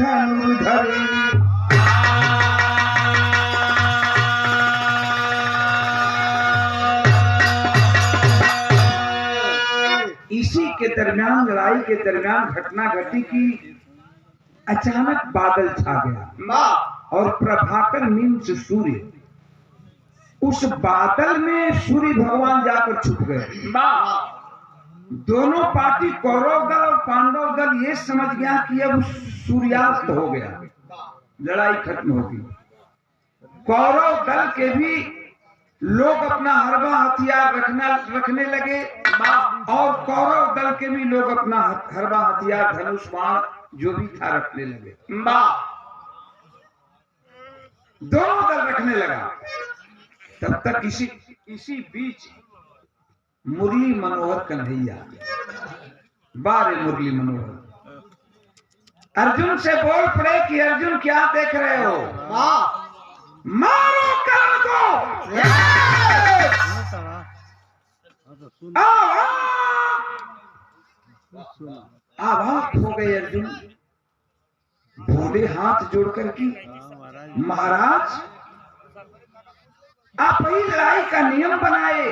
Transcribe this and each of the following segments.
धनुर्धर। इसी के दरमियान, लड़ाई के दरमियान घटना घटी कि अचानक बादल छा गया और प्रभाकर नींद से सूर्य, उस बादल में सूर्य भगवान जाकर छुप गए। दोनों पार्टी, कौरव दल और पांडव दल, ये समझ गया कि अब सूर्यास्त हो गया, लड़ाई खत्म होगी। कौरव दल के भी लोग अपना हरबा हथियार रखने लगे और कौरव दल के भी लोग अपना हरबा हथियार, धनुष बाण जो भी था रखने लगे। दोनों दल रखने लगा। तब तक इसी बीच मुरली मनोहर कन्हैया, बारे मुरली मनोहर, अर्जुन से बोल पड़े कि अर्जुन क्या देख रहे हो? मारो कर्ण को। आवाज हो गई अर्जुन, बोले हाथ जोड़कर कि महाराज, आप ही लड़ाई का नियम बनाए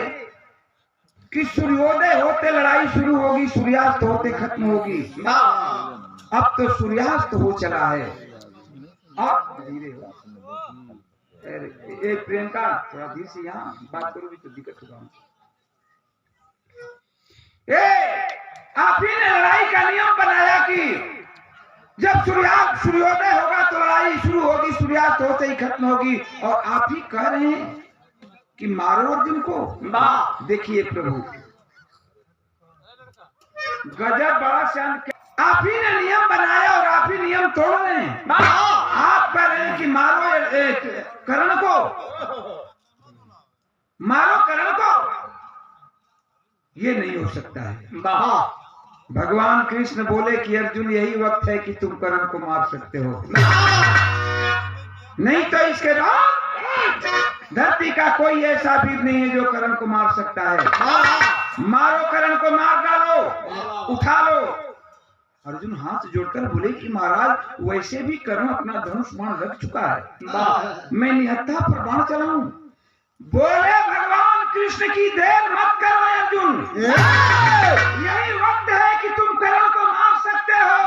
कि सूर्योदय होते लड़ाई शुरू होगी, सूर्यास्त होते खत्म होगी। अब तो सूर्यास्त हो चला है। और धीरे हो, प्रियंका थोड़ा धीरे से यहाँ बात करोगी तो दिक्कत होगा। आप ही ने लड़ाई का नियम बनाया कि जब सूर्योदय होगा तो लड़ाई शुरू होगी, सूर्यास्त होते ही खत्म होगी, और आप ही कह रहे हैं कि मारो अर्जुन को। देखिए प्रभु, गजब, बड़ा शांत। आप ही ने नियम बनाया और आप ही नियम तोड़ रहे हैं। आप कह रहे हैं कि मारो कर्ण को, मारो कर्ण को। ये नहीं हो सकता है। भगवान कृष्ण बोले कि अर्जुन, यही वक्त है कि तुम कर्ण को मार सकते हो, नहीं तो इसके बाद धरती का कोई ऐसा वीर नहीं है जो कर्ण को मार सकता है। मारो कर्ण को, मार डालो, उठा लो। अर्जुन हाथ जोड़कर बोले कि महाराज, वैसे भी कर्ण अपना धनुष बाण रख चुका है, मैं निहत्था पर बाण चलाऊं। बोले भगवान कृष्ण की देर मत करो अर्जुन, यही वक्त है कि तुम कर्ण को मार सकते हो।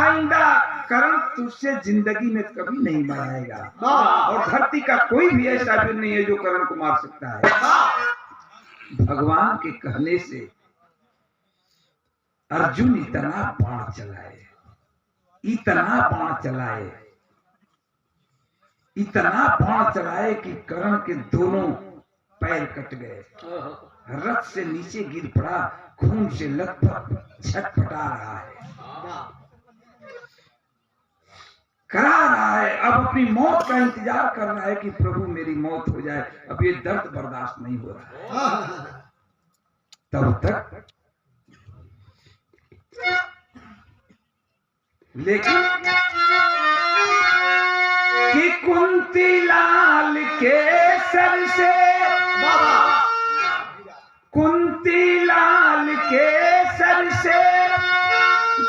आइंदा कर्ण तुझसे जिंदगी में कभी नहीं मराएगा, और धरती का कोई भी ऐसा वीर नहीं है जो कर्ण को मार सकता है। भगवान के कहने से अर्जुन इतना बाण चलाए, इतना बाण चलाए, इतना बाण चलाए कि कर्ण के दोनों पैर कट गए, रथ से नीचे गिर पड़ा, खून से लथपथ छटपटा रहा है, करा रहा है। अब अपनी मौत का इंतजार कर रहा है कि प्रभु मेरी मौत हो जाए, अब ये दर्द बर्दाश्त नहीं हो रहा है। तब तक लेकिन कि कुंती लाल के सर से, कुंती लाल के सर से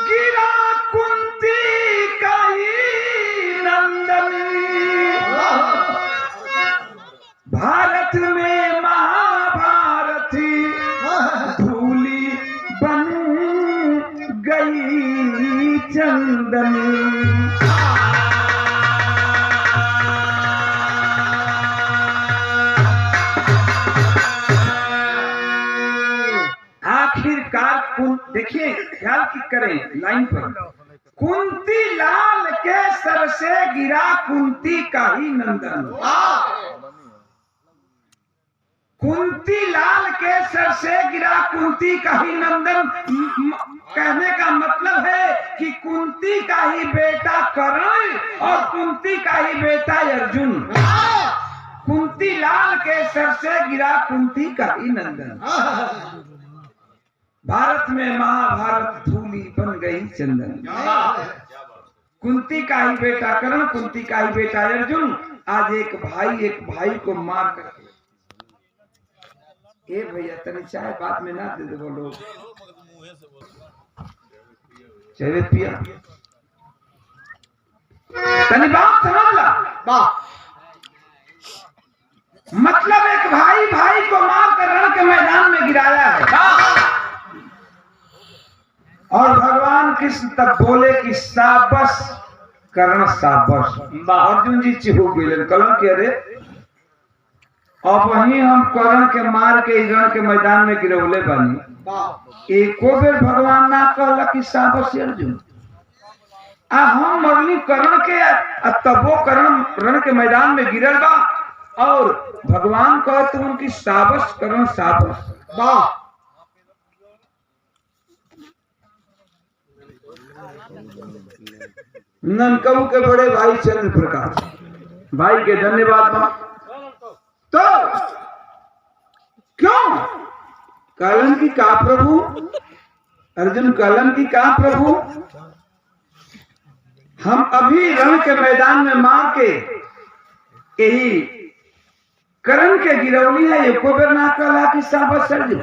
गिरा कुंती का ही नंदन। भारत में महाभारत धूली बन गई चंदन। आखिरकार देखिए, ख्याल की करें लाइन पर, कुंती लाल के सर से गिरा कुंती का ही नंदन। कुंती लाल के सर से गिरा कुंती का ही नंदन। कहने का मतलब है कि कुंती का ही बेटा कर्ण और कुंती का ही बेटा अर्जुन। कुंती लाल के सर से गिरा कुंती का ही नंदन। भारत में महाभारत धूली बन गई चंदन। कुंती का ही बेटा कर्ण, कुंती का ही बेटा अर्जुन। आज एक भाई को मार करके, ए भैया तनी चाय बाद में ना दे दो लोग, चाय पिया। तनी बात समझ ला। मतलब एक भाई भाई को मार कर रण के मैदान में गिराया है और भगवान कृष्ण तब बोले कि शाबाश कर्ण शाबाश। अर्जुन जी चिहुक गए कलन के अरे अब वही हम कर्ण के मार के रण के मैदान में गिरौले बनी एको बेर भगवान ना कहला कि शाबाश अर्जुन आ हम मरली कर्ण के तबो कर्ण रण के मैदान में गिरल बा और भगवान कहते उनकी शाबाश कर्ण शाबाश। ननकऊ के बड़े भाई चंद्र प्रकाश भाई के धन्यवाद बा। तो क्यों कलन की का प्रभु अर्जुन कलन की का प्रभु हम अभी रण के मैदान में मार के यही करण के गिरौली है एको बेर ना कहला कि शाबाश अर्जुन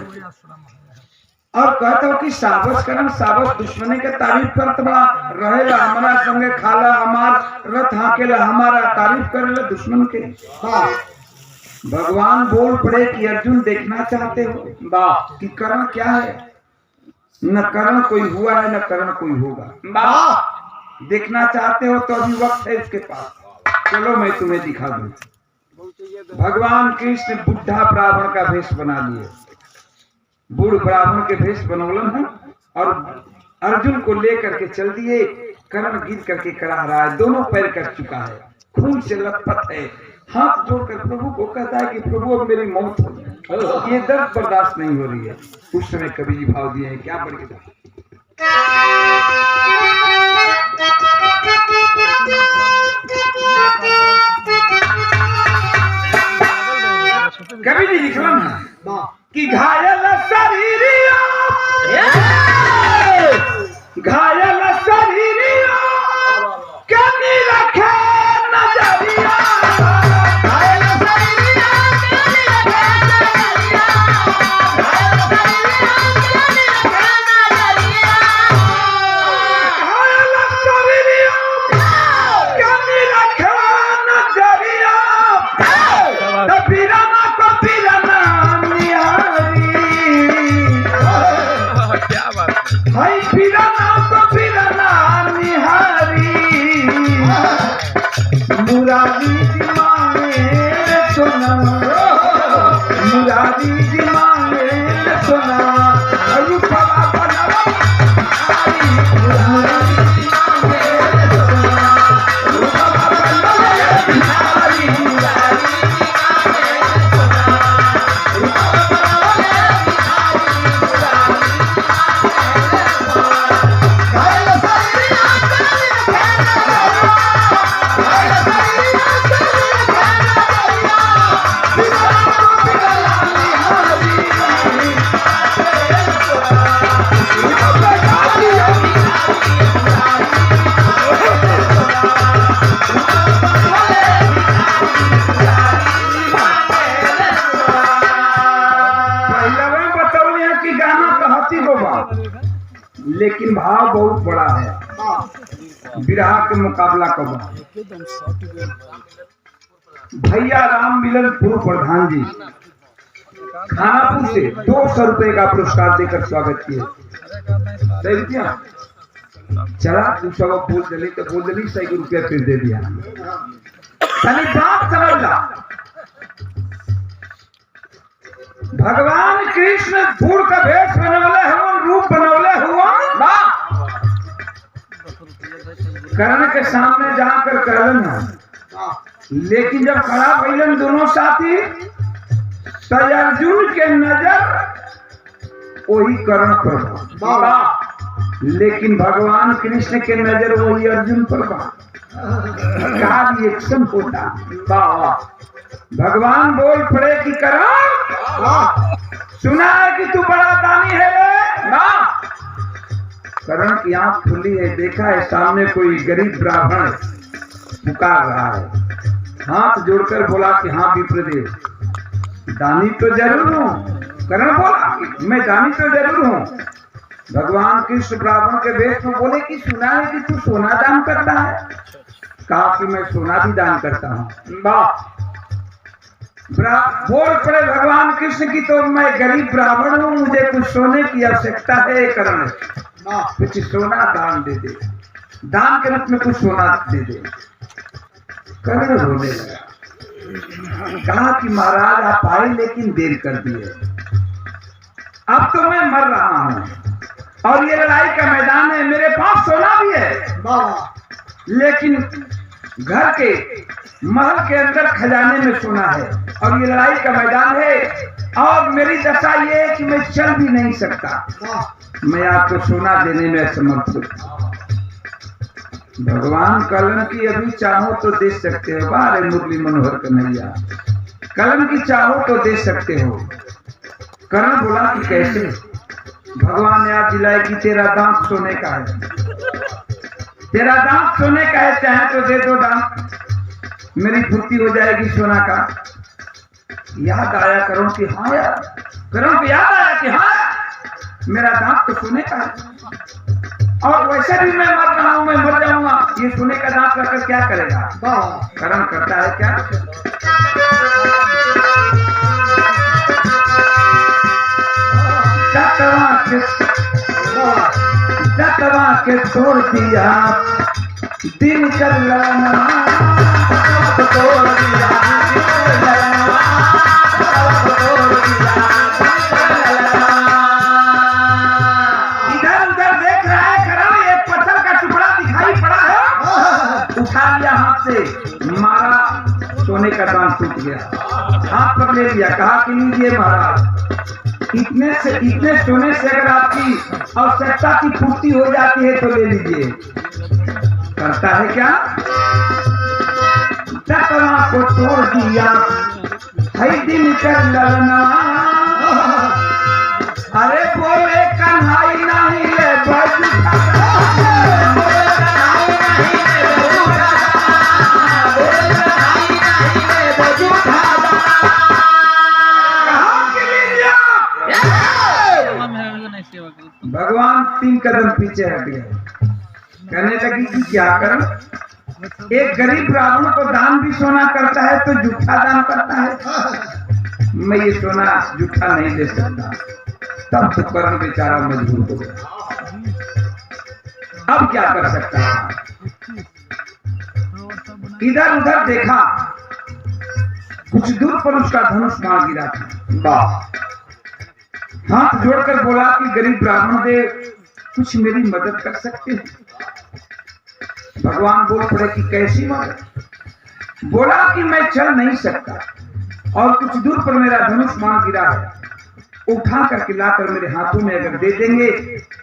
और कहता हो कि शाबाश करण शाबाश दुश्मनी के तारीफ करत बा रहेला हमारा संगे खाला हमार रथ हाकेला हमारा तारीफ करेला दुश्मन के। हाँ भगवान बोल पड़े कि अर्जुन देखना चाहते हो वाह कि करण क्या है न करण कोई हुआ है न करण कोई होगा वाह देखना चाहते हो तो अभी वक्त है उसके पास चलो मैं तुम्हें दिखा दूं। भगवान कृष्ण बुढ़ा ब्राह्मण का भेष बना लिए बूढ़ ब्राह्मण के भेष बनौलन है और अर्जुन को लेकर के चल दिए। कर्ण गिर करके करा रहा है दोनों पैर कर चुका है खून से लथपथ है हाथ जोड़कर प्रभु को कहता है कि प्रभु अब मेरी मौत हो जाए ये दर्द बर्दाश्त नहीं हो रही है। उस समय कवि जी भाव दिए हैं क्या पढ़ के कवि जी लिखला ना कि घायल शरीरिया घायल शरीरिया कमी रखे नजरिया मुरारी जी मांगे सोना मुरारी जी मांगे सोना रूपा बनावा मुरारी जी मांगे सोना रूपा बनावा मुरारी जी मांगे सोना रूपा लेकिन भाव बहुत बड़ा है विराह के मुकाबला का भैया राम मिलन पूर्व प्रधान जी खानापुर से 200 रुपए का पुरस्कार देकर स्वागत किए चला दूसरा वो बोल दली तो बोल दली 100 रुपया फिर दे दिया बात समझ ला। भगवान कृष्ण बूढ़ का भेष बनौले हुआ रूप बनौले हुआ कर्ण के सामने जाकर कहलन लेकिन जब खड़ा भइलन दोनों साथी तो अर्जुन के नजर वही कर्ण पर लेकिन भगवान कृष्ण के नजर वही अर्जुन पर का रिएक्शन होता भगवान बोल पड़े कि कर्ण सुना है कि तू बड़ा दानी है रे ना कर्ण की आंख खुली है देखा है सामने कोई गरीब ब्राह्मण पुकार रहा है हाथ जोड़कर बोला कि हाँ विप्रदेव दानी तो जरूर हूँ। कर्ण बोला मैं दानी तो जरूर हूँ। भगवान कृष्ण ब्राह्मण के वेश में बोले कि सुना है कि तू सोना दान करता है कहा कि मैं सोना भी दान करता हूँ। बोल पड़े भगवान कृष्ण की, तो मैं गरीब ब्राह्मण हूँ, मुझे कुछ सोने की आवश्यकता है, करण कुछ सोना दान दे दे, दान के रूप में कुछ सोना दे दे। करण रोने लगा, कहा कि महाराज आप आए लेकिन देर कर दिए, अब तो मैं मर रहा हूँ और ये लड़ाई का मैदान है, मेरे पास सोना भी है लेकिन घर के महल के अंदर खजाने में सोना है और ये लड़ाई का मैदान है और मेरी दशा ये है कि मैं चल भी नहीं सकता, मैं आपको सोना देने में असमर्थ हूँ। भगवान कलम की अभी चाहो तो दे सकते हो, बारे मुरली मनोहर कन्हैया, कलम की चाहो तो दे सकते हो। करण बोला कि कैसे? भगवान ने याद दिलाए कि तेरा दांत सोने का है, तेरा दांत सोने का है, चाहे तो दे दो दांत, मेरी पूर्ति हो जाएगी सोना का। याद आया करण की, हाँ यार, करण को याद आया कि हाँ मेरा दांत तो सोने का है और वैसे भी मैं मर रहा हूं, मैं मर जाऊंगा, ये सोने का दांत रखकर क्या करेगा? करण करता है क्या? दतवा के छोड़ दिया दिन कर लाना, तोड़ दिया इधर उधर देख रहा है करण, एक पत्थर का टुकड़ा दिखाई पड़ा है, उठा लिया हाथ से, मारा, सोने का दांत टूट गया, हाथ पर ले लिया, कहा कि लीजिए महाराज, इतने सोने से अगर आपकी आवश्यकता की पूर्ति हो जाती है तो ले लीजिए। करता है क्या? दतवा को तोड़ दिया है दिन कर ललना, अरे बोले कन्हाई नहीं ले भगवान 3 कदम पीछे हट गए, कहने लगी कि क्या करूं, एक गरीब ब्राह्मण को दान भी सोना करता है तो जूठा दान करता है, मैं ये सोना जूठा नहीं दे सकता। तब तो करण बेचारा मजबूर हो गया, अब क्या कर सकता है? इधर उधर देखा, कुछ दूर पर उसका धनुष मार गिरा था, हाथ जोड़कर बोला कि गरीब ब्राह्मण देव कुछ मेरी मदद कर सकते हैं? भगवान बोल पड़े कि कैसी मदद? बोला कि मैं चल नहीं सकता और कुछ दूर पर मेरा धनुष मार गिरा है, उठा करके लाकर मेरे हाथों में अगर दे देंगे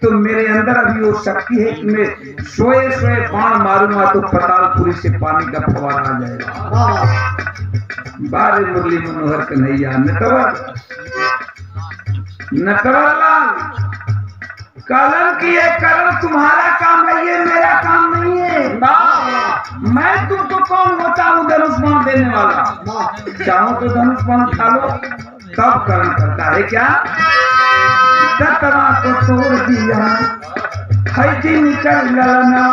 तो मेरे अंदर अभी वो शक्ति है कि मैं सोए सोए बाण मारूंगा तो पतालपुरी से पानी का फवारा आ जाएगा। बारे मुरली मनोहर कन्हैया, नटवरलाल, कलम की है, कलम तुम्हारा काम है, ये मेरा काम नहीं है। मैं तुमको कौन होता हूँ धनुष बाण देने वाला? चाहो तो धनुष बाण उठा लो, तब कलम करता है क्या? दतवा को तोड़ दिया है दिन कर ललना,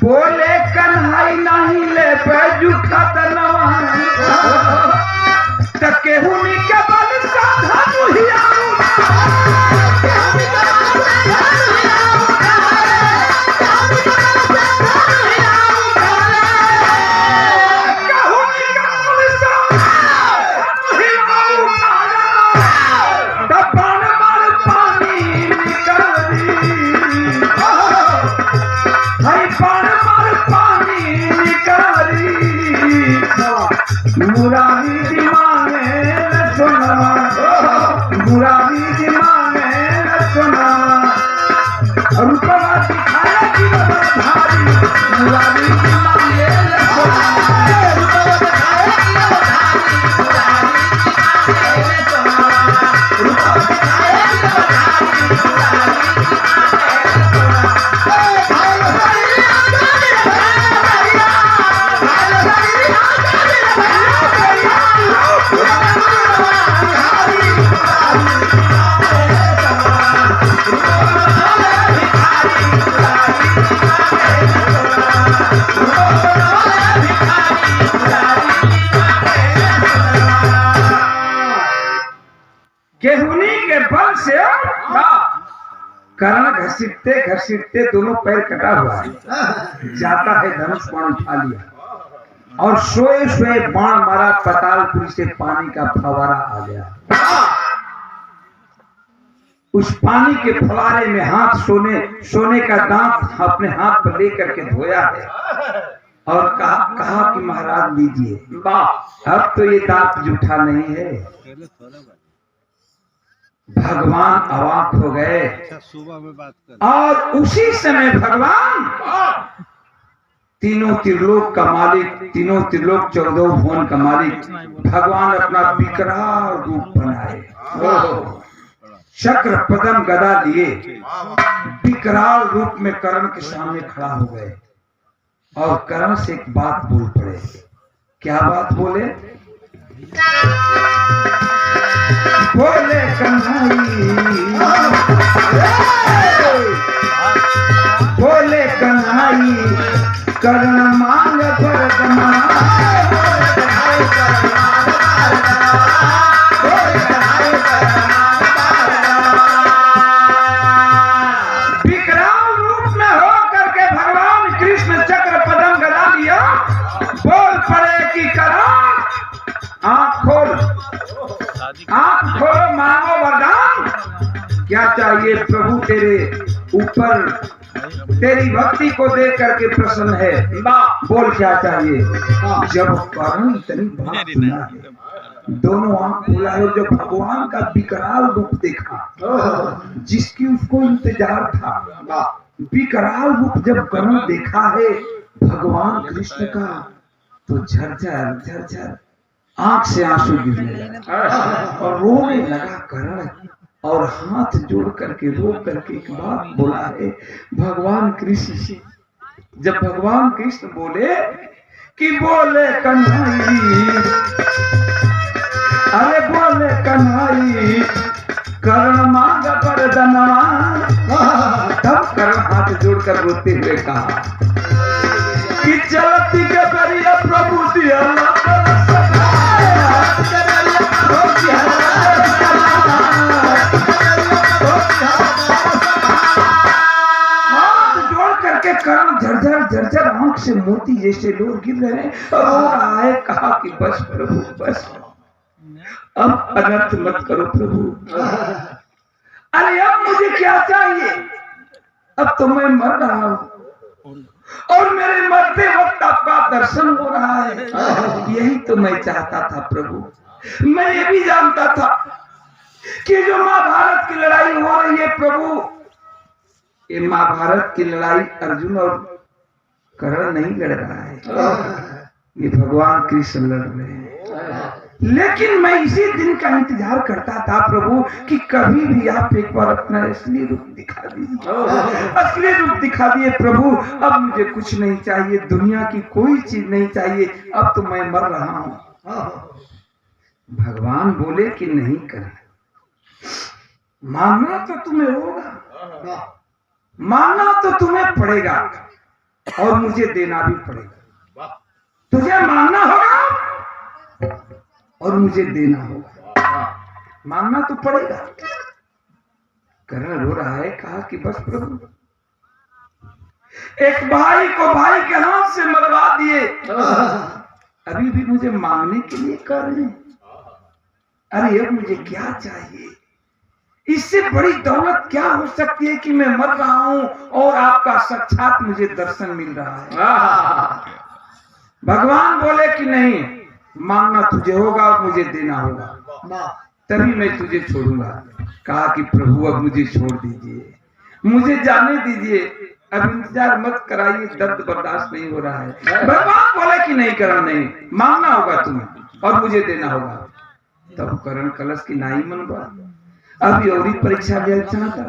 बोले कन्हाई नहीं ले जूठा तनवा, केहू के बल साधन हुआ, मुरारी दिमागे सुना, मुरारी दिमागे सुना, रूपवा दिखाया कि भारी, मुरारी दिमागे सुना, रूपवा दिखाया कि भारी, मुरारी दिमागे सुना, रूपवा दिखाया कि भारी, मुरारी दिमागे कर्ण घसीटते घसीटते दोनों पैर कटा हुआ है, जाता है धनुष बाण उठा लिया और सोए सोए बाण मारा, पातालपुरी से पानी का फवारा आ गया। उस पानी के फवारे में हाथ सोने का दांत अपने हाथ पर लेकर के धोया है और कहा कि महाराज लीजिए, अब तो ये दांत जूठा नहीं है। भगवान अवाक हो गए और उसी समय भगवान तीनों त्रिलोक का मालिक, तीनों त्रिलोक 14 भुवन का मालिक भगवान अपना विकराल रूप बनाए, चक्र पदम गदा लिए विकराल रूप में कर्ण के सामने खड़ा हो गए और कर्ण से एक बात बोल पड़े। क्या बात बोले? बोले कन्हई, बोले कन्हई कर्ण मांग वरदान, विकराल रूप में हो करके भगवान कृष्ण चक्र पदम गदा लिया, बोल पड़े कि कर्ण आंख खोल, आंख खोलो, मांगो वरदान। क्या चाहिए प्रभु तेरे ऊपर, तेरी भक्ति को देख करके प्रसन्न है, बोल क्या चाहिए। जब कर्ण इतनी बात सुना है, दोनों आंख खोला है और जब भगवान का विकराल रूप देखा जिसकी उसको इंतजार था, विकराल रूप जब कर्ण देखा है भगवान कृष्ण का, तो झरझर झरझर आंख से आंसू गिरने लगा और रोने लगा कर्ण और हाथ जोड़ करके रो करके एक बात बोला है भगवान कृष्ण से। जब भगवान कृष्ण बोले कि बोले कन्हई, अरे बोले कन्हई कर्ण मांग वरदानवा, तब कर्ण हाथ जोड़कर रोते हुए कहा कि चलती के करिया प्रभु दिया, कर्ण झरझर झरझर आंख से मोती जैसे लोग गिर रहे हैं और रो रहा है। कहा कि बस प्रभु बस, अब अनर्थ मत करो प्रभु। अरे अब मुझे क्या चाहिए, अब तो मैं मर रहा हूं और मेरे मरते वक्त आपका दर्शन हो रहा है, यही तो मैं चाहता था प्रभु। मैं ये भी जानता था कि जो महाभारत की लड़ाई हो रही है प्रभु, ये महाभारत की लड़ाई अर्जुन और कर्ण नहीं लड़ रहा है, ये भगवान कृष्ण लड़ रहे हैं। लेकिन मैं इसी दिन का इंतजार करता था प्रभु कि कभी भी आप एक बार अपना असली रूप दिखा दीजिए, असली रूप दिखा दिए प्रभु। अब मुझे कुछ नहीं चाहिए, दुनिया की कोई चीज नहीं चाहिए, अब तो मैं मर रहा हूं। भगवान बोले कि नहीं कर, मानना तो तुम्हें होगा, मानना तो तुम्हें पड़ेगा और मुझे देना भी पड़ेगा। तुझे मानना होगा और मुझे देना होगा, मानना तो पड़ेगा। कर्ण रो रहा है, कहा कि बस प्रभु, एक भाई को भाई के हाथ से मरवा दिए, अभी भी मुझे मांगने के लिए कर रहे हैं। अरे अब मुझे क्या चाहिए, इससे बड़ी दौलत क्या हो सकती है कि मैं मर रहा हूं और आपका साक्षात मुझे दर्शन मिल रहा है। भगवान बोले कि नहीं, मांगना तुझे होगा और मुझे देना होगा, तभी मैं तुझे छोड़ूंगा। कहा कि प्रभु अब मुझे छोड़ दीजिए, मुझे जाने दीजिए, अब इंतजार मत कराइए, दर्द बर्दाश्त नहीं हो रहा है। भगवान बोले कि नहीं करण, नहीं, मांगना होगा तुम्हें और मुझे देना होगा। तब करण कलश की नाई मनवा, अभी और परीक्षा लिया चाहता,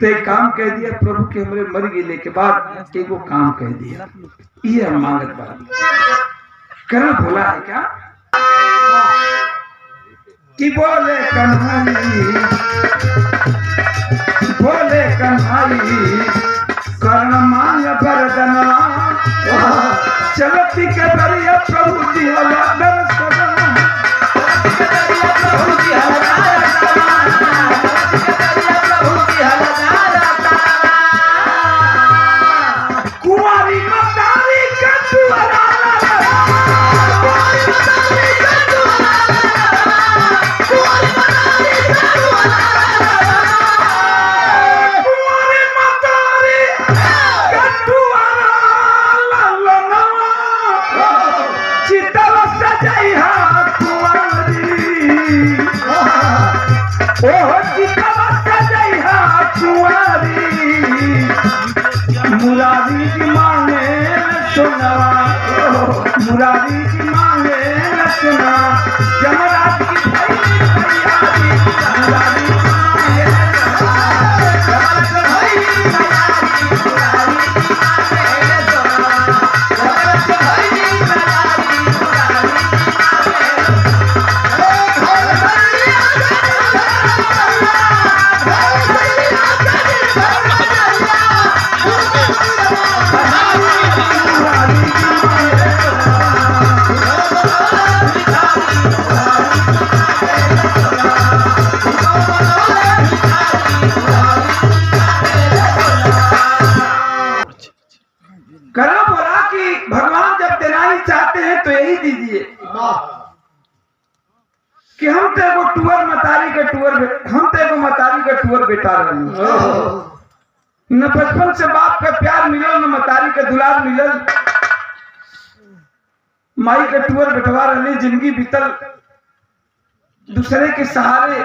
तो एक काम कह दिया प्रभु के हमरे मर गेले के बाद एक वो काम कह दिया, ये हम मांगत बात। करण बोला है क्या कि बोले कन्हई, बोले कन्हई कर्ण मांग वरदानवा, चलती के बरिया प्रभु जी दर्शन, प्रभु जी सोनवा मुरारी की मांगे न सुना जमराज की भाई तैयारी मुरारी की मांगे जमराज भाई तैयारी मुरारी की मांगे जमराज भाई तैयारी मुरारी करण बोला कि भगवान जब देना ही चाहते हैं तो यही दीजिए कि हम तेरे को टूअर मतारी का टूअर हम तेरे को मतारी का टूअर बेटा रही न बचपन से बाप का प्यार मिलो न मतारी का दुलार मिलो माई का टूअर बेटवा रही जिंदगी बीतल दूसरे के सहारे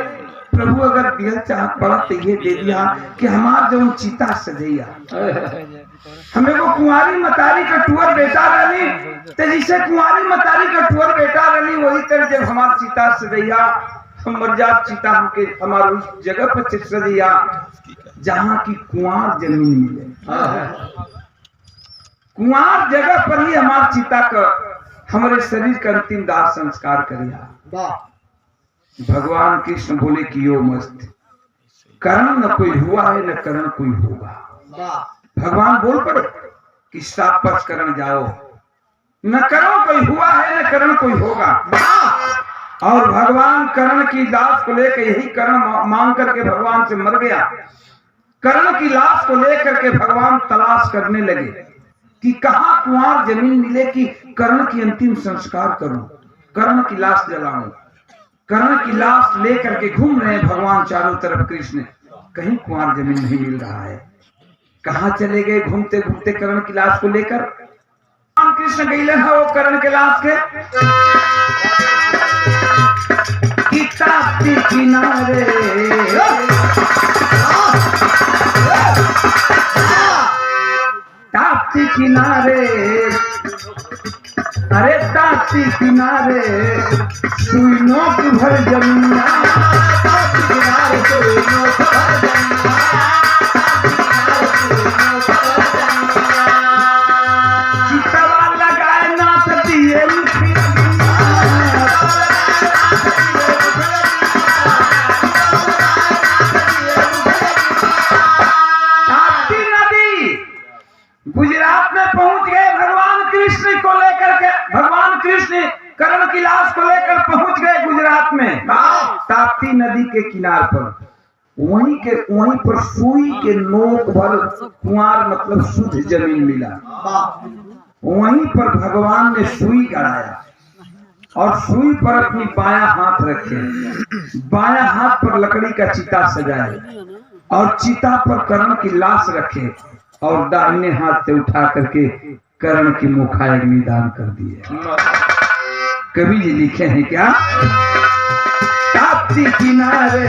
प्रभु अगर दिल चाहत पड़ा तो ये दे दिया कि हमार जो चीता सजैया हमें को कुंवारी मतारी का टूअर बेटा रही तो जिसे कुंवारी मतारी का टूअर बेटा रही वही तरह जब हमार चीता सजैया हम मर्याद चीता हमके हमारे उस जगह पर सजैया जहाँ की कुंवार जमीन मिले कुंवार जगह पर ही हमार चीता का हमारे शरीर का अंतिम दाह संस्कार करिया। भगवान कृष्ण बोले कि यो मस्त करण न कोई हुआ है न करण कोई होगा। भगवान बोल पड़े कि साप पक्ष करण जाओ न करण कोई हुआ है न करण कोई होगा। और भगवान करण की लाश को लेकर यही करण मांग करके भगवान से मर गया। करण की लाश को लेकर के भगवान तलाश करने लगे कि कहाँ कुंवार जमीन मिले कि कर्ण की अंतिम संस्कार करूं, कर्ण की लाश जलाऊं। कर्ण की लाश लेकर के घूम रहे हैं भगवान चारों तरफ कृष्ण, कहीं कुंवार जमीन नहीं मिल रहा है। कहाँ चले गए घूमते घूमते कर्ण की लाश को लेकर? भगवान कृष्ण गए हैं वो कर्ण के लाश के ताप्ती किनारे ताप्ती किनारे अरे ताप्ती किनारे सुइनों की भर जमीना ताप्ती किनारे सुइनों की भर जमीना चितवा लगाए नाथ दिए गुजरात में पहुंच गए भगवान कृष्ण को लेकर के। भगवान कृष्ण कर्ण की लाश को लेकर पहुंच गए गुजरात में ताप्ती नदी के किनार पर। वहीं पर सुई के नोक भर कुंवार मतलब शुद्ध जमीन मिला। वहीं पर भगवान ने सुई गड़ाया और सुई पर अपनी बायां हाथ रखे, बायां हाथ पर लकड़ी का चिता सजाए और चिता पर कर्ण की लाश रखे और दाहिने हाथ से उठा करके कर्ण की मुखाग्नि दान कर दिए। कवि जी लिखे हैं क्या? ताप्ती किनारे